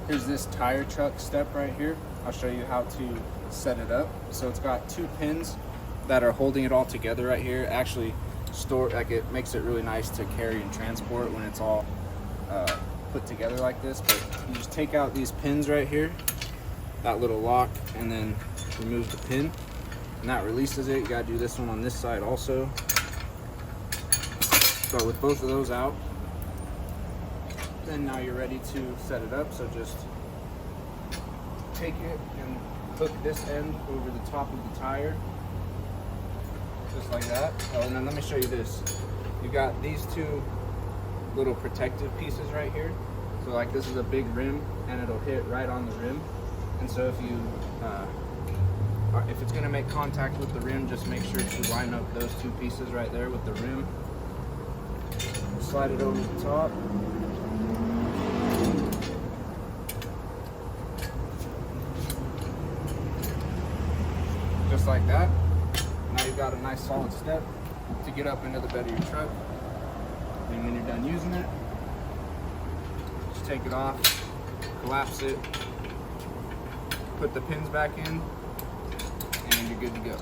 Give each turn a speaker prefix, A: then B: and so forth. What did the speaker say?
A: Here's this tire chuck step right here. I'll show you how to set it up. So it's got 2 pins that are holding it all together right here. Actually, it makes it really nice to carry and transport when it's all put together like this. But you just take out these pins right here, that little lock, and then remove the pin, and that releases it. You gotta do this one on this side also. So with both of those out, then now you're ready to set it up. So just take it and hook this end over the top of the tire, just like that. Oh, and then let me show you this. You got these 2 little protective pieces right here. So like this is a big rim, and it'll hit right on the rim. And so if it's gonna make contact with the rim, just make sure to line up those 2 pieces right there with the rim. Slide it over the top. Just like that. Now you've got a nice solid step to get up into the bed of your truck. And when you're done using it, just take it off, collapse it, put the pins back in, and you're good to go.